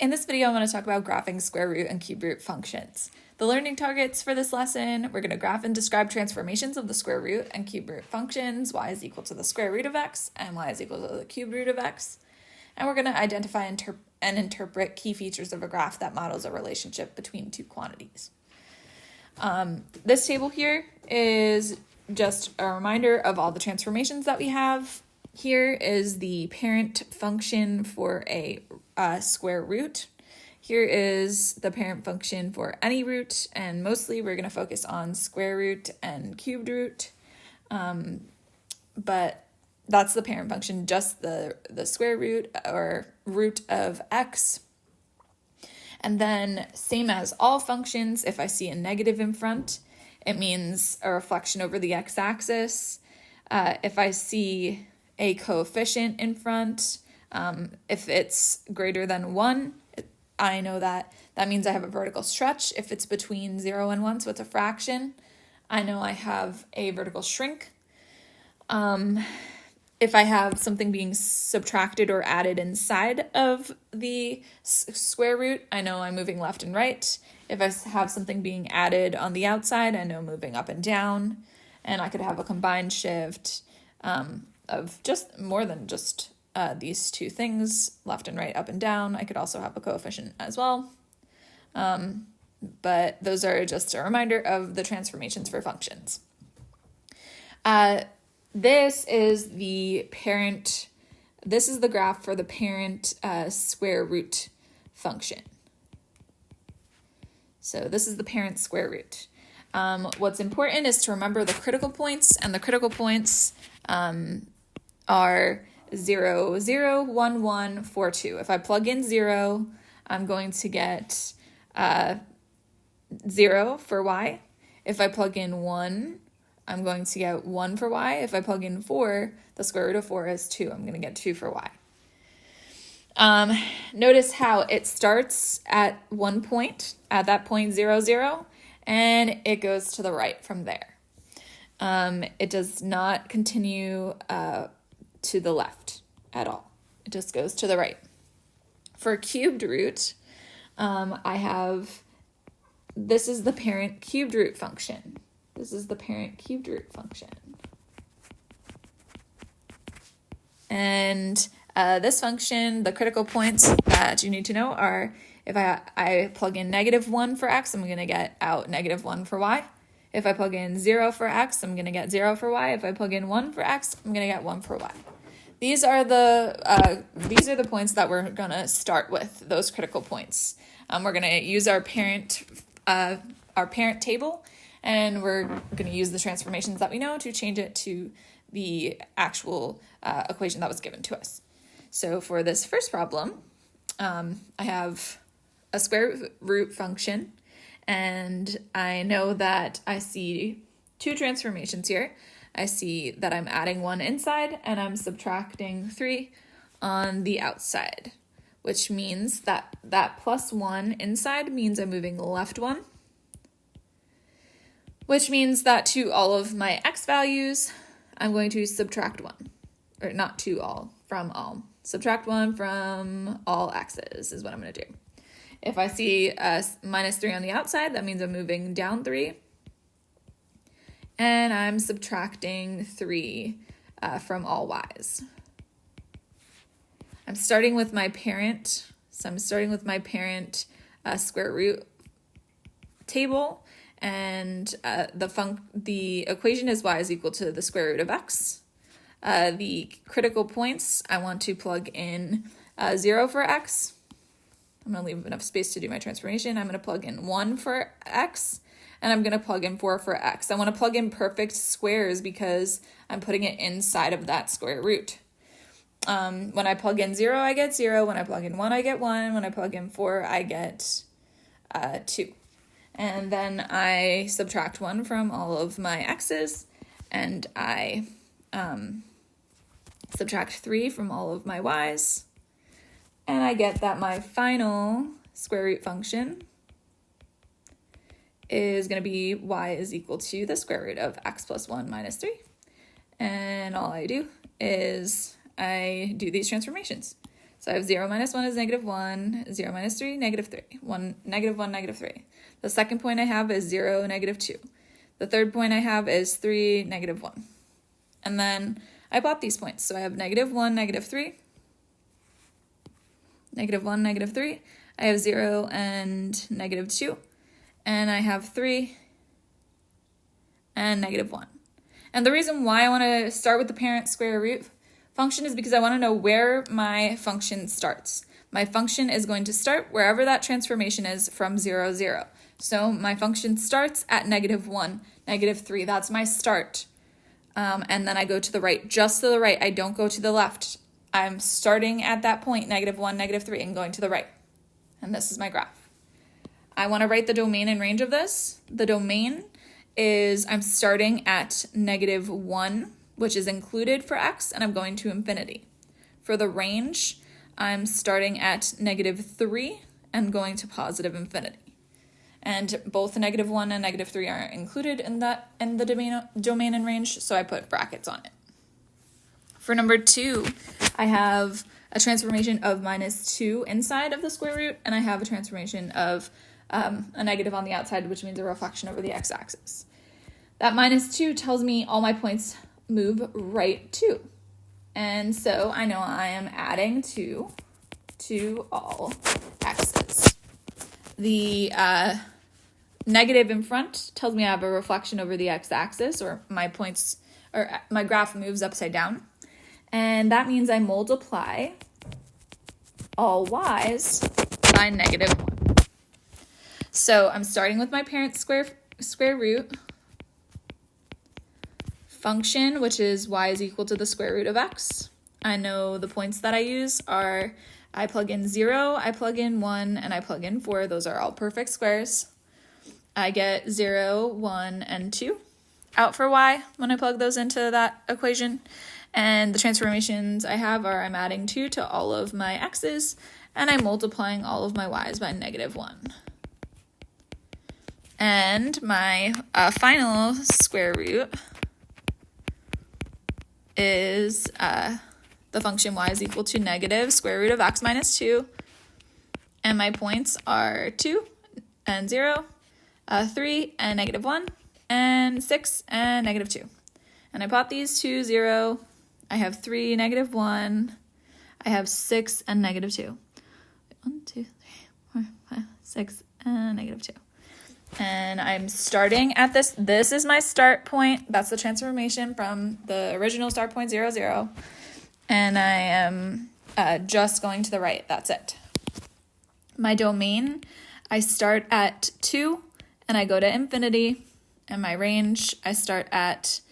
In this video, I'm going to talk about graphing square root and cube root functions. The learning targets for this lesson, we're going to graph and describe transformations of the square root and cube root functions. Y is equal to the square root of x, and y is equal to the cube root of x. And we're going to identify and interpret key features of a graph that models a relationship between two quantities. This table here is just a reminder of all the transformations that we have. Here is the parent function for a square root. Here is the parent function for any root, and mostly we're going to focus on square root and cubed root. But that's the parent function, just the square root or root of x. And then same as all functions, if I see a negative in front, it means a reflection over the x-axis. If I see a coefficient in front, if it's greater than 1, I know that means I have a vertical stretch. If it's between 0 and 1, so it's a fraction, I know I have a vertical shrink. If I have something being subtracted or added inside of the square root, I know I'm moving left and right. If I have something being added on the outside, I know moving up and down. And I could have a combined shift of just more than just these two things, left and right, up and down. I could also have a coefficient as well. But those are just a reminder of the transformations for functions. This is the graph for the parent square root function. So this is the parent square root. What's important is to remember the critical points, and the critical points are 0, 0, 1, 1, 4, 2. If I plug in 0, I'm going to get 0 for y. If I plug in 1, I'm going to get 1 for y. If I plug in 4, the square root of 4 is 2. I'm going to get 2 for y. Notice how it starts at one point, at that point 0, 0, and it goes to the right from there. It does not continue to the left at all. It just goes to the right. For cubed root, this is the parent cubed root function. This is the parent cubed root function. And this function, the critical points that you need to know are, if I plug in -1 for x, I'm going to get out -1 for y. If I plug in 0 for x, I'm going to get 0 for y. If I plug in 1 for x, I'm going to get 1 for y. These are the points that we're going to start with, those critical points. We're going to use our parent table, and we're going to use the transformations that we know to change it to the actual equation that was given to us. So for this first problem, I have a square root function, and I know that I see two transformations here. I see that I'm adding 1 inside, and I'm subtracting 3 on the outside, which means that +1 inside means I'm moving left 1, which means that to all of my x values, I'm going to subtract 1, or not to all, from all. Subtract 1 from all x's is what I'm going to do. If I see -3 on the outside, that means I'm moving down 3, and I'm subtracting 3 from all y's. I'm starting with my parent, so I'm starting with my parent square root table, and the equation is y is equal to the square root of x. The critical points, I want to plug in 0 for x. I'm going to leave enough space to do my transformation. I'm going to plug in 1 for x, and I'm going to plug in 4 for x. I want to plug in perfect squares because I'm putting it inside of that square root. When I plug in 0, I get 0. When I plug in 1, I get 1. When I plug in 4, I get 2. And then I subtract 1 from all of my x's, and I subtract 3 from all of my y's, and I get that my final square root function is going to be y is equal to the square root of x plus 1 minus 3. And all I do is I do these transformations. So I have 0 minus 1 is negative 1, 0 minus 3, negative 3, 1, negative 3. The second point I have is 0, negative 2. The third point I have is 3, negative 1. And then I plot these points. So I have negative 1, negative 3, negative 1, negative 3. I have 0 and negative 2. And I have 3 and negative 1. And the reason why I want to start with the parent square root function is because I want to know where my function starts. My function is going to start wherever that transformation is from 0, 0. So my function starts at negative 1, negative 3. That's my start. And then I go to the right, just to the right. I don't go to the left. I'm starting at that point, negative 1, negative 3, and going to the right. And this is my graph. I want to write the domain and range of this. The domain is I'm starting at negative 1, which is included for x, and I'm going to infinity. For the range, I'm starting at negative 3 and going to positive infinity. And both negative 1 and negative 3 are included in the domain and range, so I put brackets on it. For number 2, I have a transformation of minus 2 inside of the square root, and I have a transformation of a negative on the outside, which means a reflection over the x-axis. That minus 2 tells me all my points move right 2. And so I know I am adding 2 to all x's. The negative in front tells me I have a reflection over the x-axis, or my graph moves upside down. And that means I multiply all y's by negative 1. So I'm starting with my parent square root function, which is y is equal to the square root of x. I know the points that I use are I plug in 0, I plug in 1, and I plug in 4. Those are all perfect squares. I get 0, 1, and 2 out for y when I plug those into that equation. And the transformations I have are I'm adding 2 to all of my x's, and I'm multiplying all of my y's by negative 1. And my final square root is the function y is equal to negative square root of x minus 2. And my points are 2 and 0, 3 and negative 1, and 6 and negative 2. And I plot these 2, 0. I have 3, negative 1. I have 6 and negative 2. 1, 2, 3, 4, 5, 6, and negative 2. And I'm starting at this. This is my start point. That's the transformation from the original start point, 0, 0. And I am just going to the right. That's it. My domain, I start at 2, and I go to infinity. And my range, I start at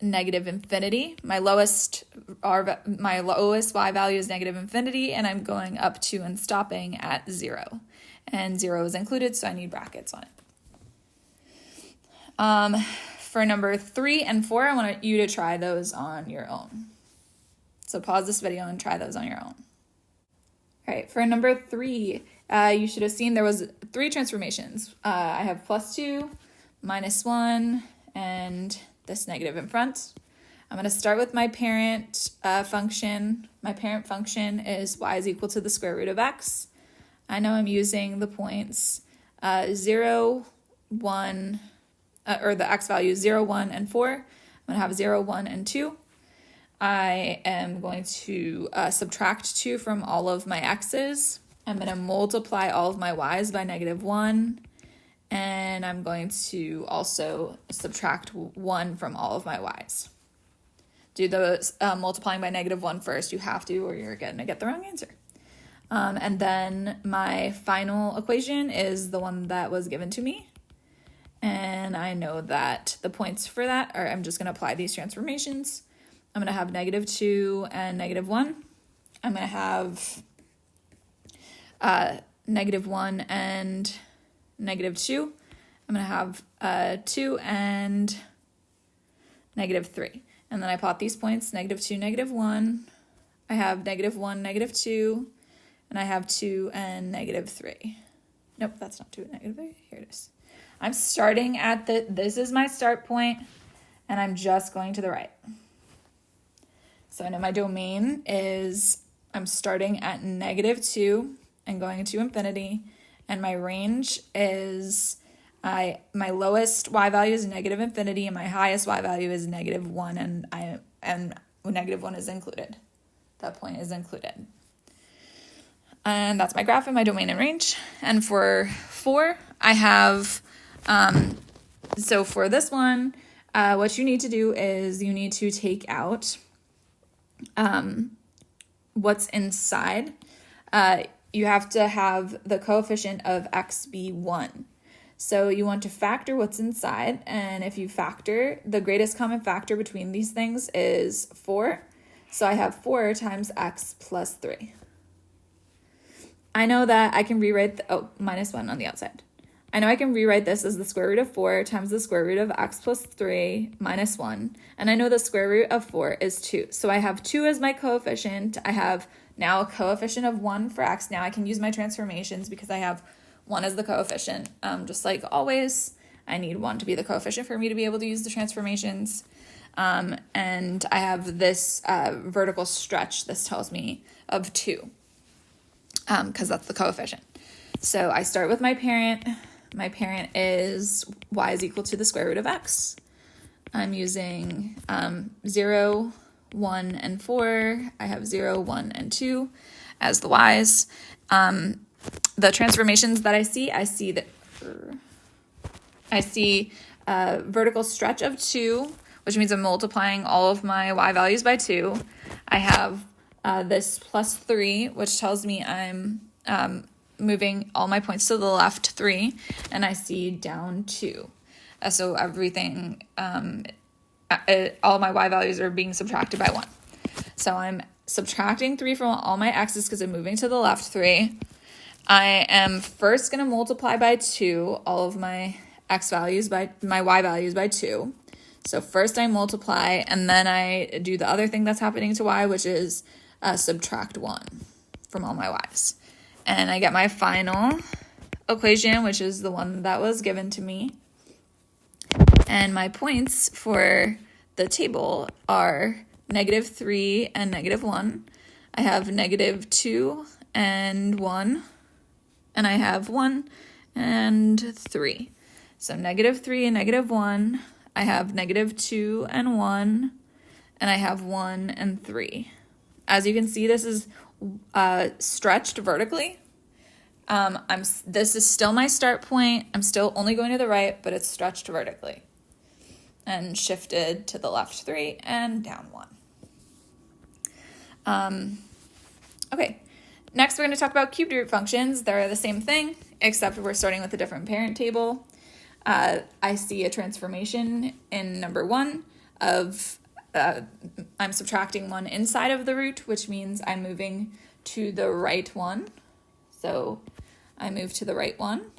negative infinity. My lowest y value is negative infinity, and I'm going up to and stopping at 0. And 0 is included, so I need brackets on it. For number 3 and 4, I want you to try those on your own. So pause this video and try those on your own. All right, for number 3, you should have seen there was 3 transformations. I have plus 2, minus 1, and this negative in front. I'm going to start with my parent function. My parent function is y is equal to the square root of x. I know I'm using the points 0, 1, or the x values 0, 1, and 4. I'm going to have 0, 1, and 2. I am going to subtract 2 from all of my x's. I'm going to multiply all of my y's by negative 1. And I'm going to also subtract 1 from all of my y's. Do the multiplying by negative 1 first. You have to, or you're going to get the wrong answer. And then my final equation is the one that was given to me. And I know that the points for that are, I'm just going to apply these transformations. I'm going to have negative 2 and negative 1. I'm going to have negative 1 and negative 2. I'm going to have 2 and negative 3. And then I plot these points, negative 2, negative 1. I have negative 1, negative 2. And I have 2 and negative 3. Nope, that's not 2 and negative 3. Here it is. I'm starting at this is my start point, and I'm just going to the right. So I know my domain is I'm starting at -2 and going to infinity, and my range is my lowest y value is -infinity, and my highest y value is -1, and -1 is included. That point is included. And that's my graph and my domain and range. And for 4, I have, so for this one, what you need to do is you need to take out what's inside. You have to have the coefficient of x be 1. So you want to factor what's inside, and if you factor, the greatest common factor between these things is 4. So I have 4 times x plus 3. I know that I can rewrite, -1 on the outside. I know I can rewrite this as the square root of 4 times the square root of x plus 3 minus 1. And I know the square root of 4 is 2. So I have 2 as my coefficient. I have now a coefficient of 1 for x. Now I can use my transformations because I have 1 as the coefficient. Just like always, I need 1 to be the coefficient for me to be able to use the transformations. And I have this vertical stretch, this tells me, of 2, because that's the coefficient. So I start with my parent. My parent is y is equal to the square root of x. I'm using 0, 1, and 4. I have 0, 1, and 2 as the y's. The transformations that I see vertical stretch of 2, which means I'm multiplying all of my y values by 2. I have this plus 3, which tells me I'm moving all my points to the left 3, and I see down 2. So everything, all my y values are being subtracted by 1. So I'm subtracting 3 from all my x's because I'm moving to the left 3. I am first going to multiply by 2 all of my my y values by 2. So first I multiply, and then I do the other thing that's happening to y, which is subtract 1 from all my y's. And I get my final equation, which is the one that was given to me. And my points for the table are -3 and -1. I have -2 and 1. And I have 1 and 3. So -3 and -1. I have -2 and 1. And I have 1 and 3. As you can see, this is stretched vertically. This is still my start point. I'm still only going to the right, but it's stretched vertically. And shifted to the left 3 and down 1. Okay. Next, we're going to talk about cubed root functions. They're the same thing, except we're starting with a different parent table. I see a transformation in number 1 of I'm subtracting 1 inside of the root, which means I'm moving to the right 1. So I move to the right 1,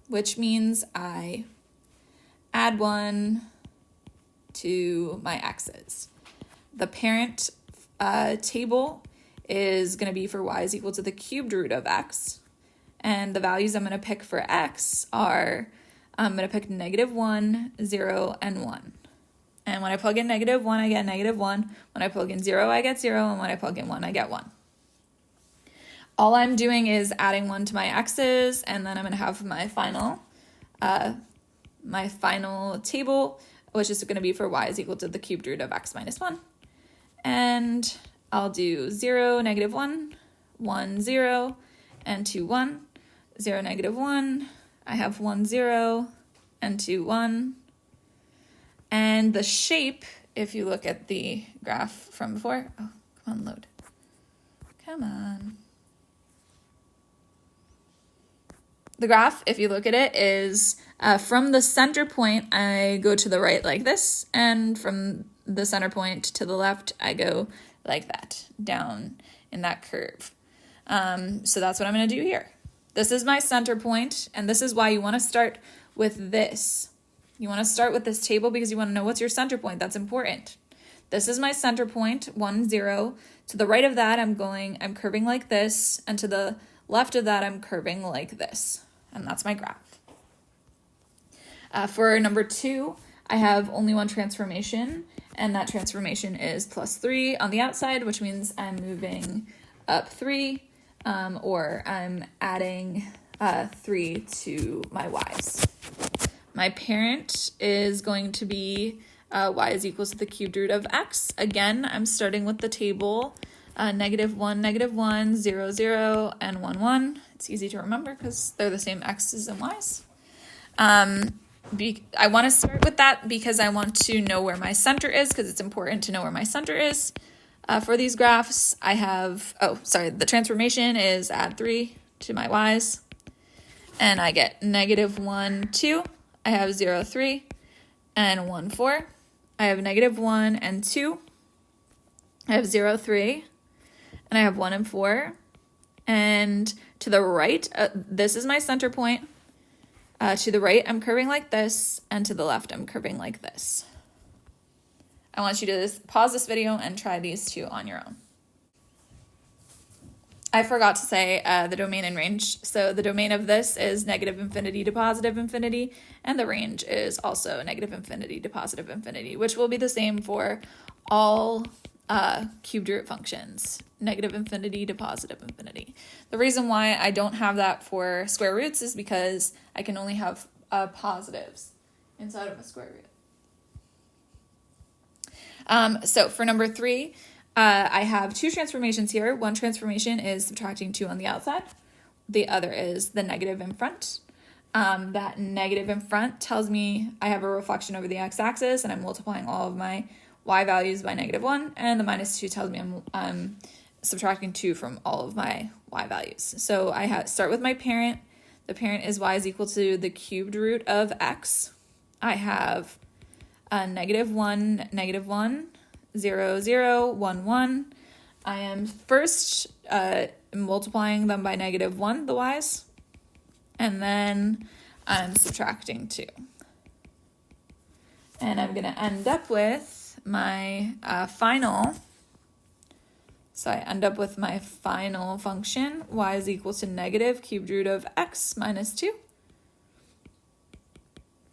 which means I add 1 to my x's. The parent table is going to be for y is equal to the cubed root of x. And the values I'm going to pick for x are, I'm going to pick -1, 0, and 1. And when I plug in -1, I get -1. When I plug in 0, I get 0. And when I plug in 1, I get 1. All I'm doing is adding 1 to my x's, and then I'm going to have my final table, which is going to be for y is equal to the cubed root of x minus 1. And I'll do 0, -1, 1, 0, and 2, 1. 0, -1. I have 1, 0, and 2, 1. And the shape, if you look at the graph from before, oh, come on, load. Come on. The graph, if you look at it, is from the center point, I go to the right like this, and from the center point to the left, I go like that, down in that curve. So that's what I'm going to do here. This is my center point, and this is why you want to start with this. You want to start with this table because you want to know what's your center point. That's important. This is my center point, 1, 0. To the right of that, I'm curving like this, and to the left of that, I'm curving like this. And that's my graph. For number 2, I have only one transformation, and that transformation is +3 on the outside, which means I'm moving up 3, or I'm adding 3 to my y's. My parent is going to be y is equal to the cubed root of x. Again, I'm starting with the table, -1, -1, 0, 0, and 1, 1. It's easy to remember because they're the same x's and y's. I want to start with that because I want to know where my center is, because it's important to know where my center is. For these graphs, I have, the transformation is add 3 to my y's, and I get -1, 2. I have 0, 3, and 1, 4. I have -1 and 2. I have 0, 3, and I have 1 and 4. And to the right, this is my center point. To the right, I'm curving like this, and to the left, I'm curving like this. I want you to pause this video and try these two on your own. I forgot to say the domain and range. So the domain of this is -infinity to +infinity, and the range is also -infinity to +infinity, which will be the same for all cubed root functions, -infinity to +infinity. The reason why I don't have that for square roots is because I can only have positives inside of a square root. So for number 3, I have 2 transformations here. One transformation is subtracting 2 on the outside. The other is the negative in front. That negative in front tells me I have a reflection over the x-axis, and I'm multiplying all of my y values by -1, and the -2 tells me I'm subtracting 2 from all of my y values. So I start with my parent. The parent is y is equal to the cubed root of x. I have -1, -1, 0, 0, 1, 1. I am first multiplying them by -1, the y's, and then I'm subtracting 2. And I'm going to end up with my final. So I end up with my final function, y is equal to negative cubed root of x minus 2.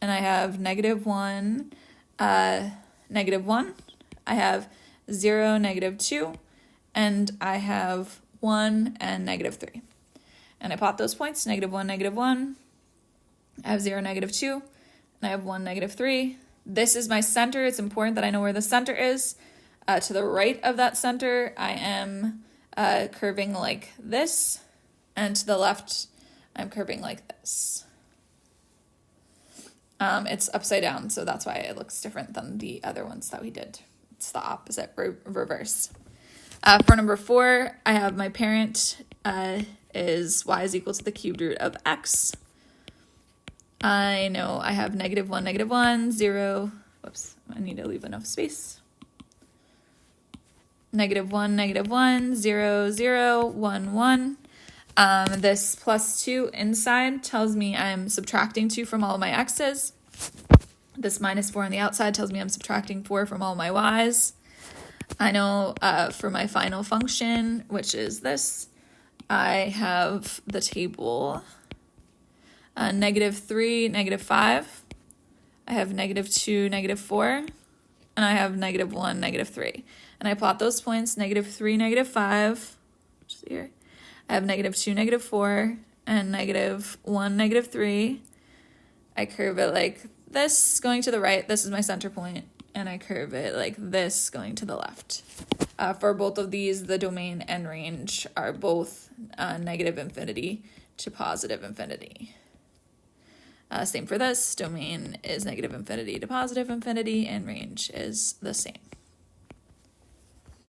And I have -1, -1. I have 0, -2, and I have 1 and -3. And I plot those points, -1, -1. I have 0, -2, and I have 1, -3. This is my center. It's important that I know where the center is. To the right of that center, I am curving like this, and to the left, I'm curving like this. It's upside down, so that's why it looks different than the other ones that we did. It's the opposite, reverse. For number 4, I have my parent is y is equal to the cubed root of x. I know I have -1, -1, 0. Whoops, I need to leave enough space. -1, -1, 0, 0, 1, 1. This +2 inside tells me I'm subtracting 2 from all of my x's. This -4 on the outside tells me I'm subtracting 4 from all my y's. I know for my final function, which is this, I have the table -3, -5. I have -2, -4. And I have -1, -3. And I plot those points, -3, -5, which is here. I have -2, -4, and -1, -3. I curve it like this going to the right. This is my center point. And I curve it like this going to the left. For both of these, the domain and range are both -infinity to +infinity. Same for this. Domain is -infinity to +infinity, and range is the same.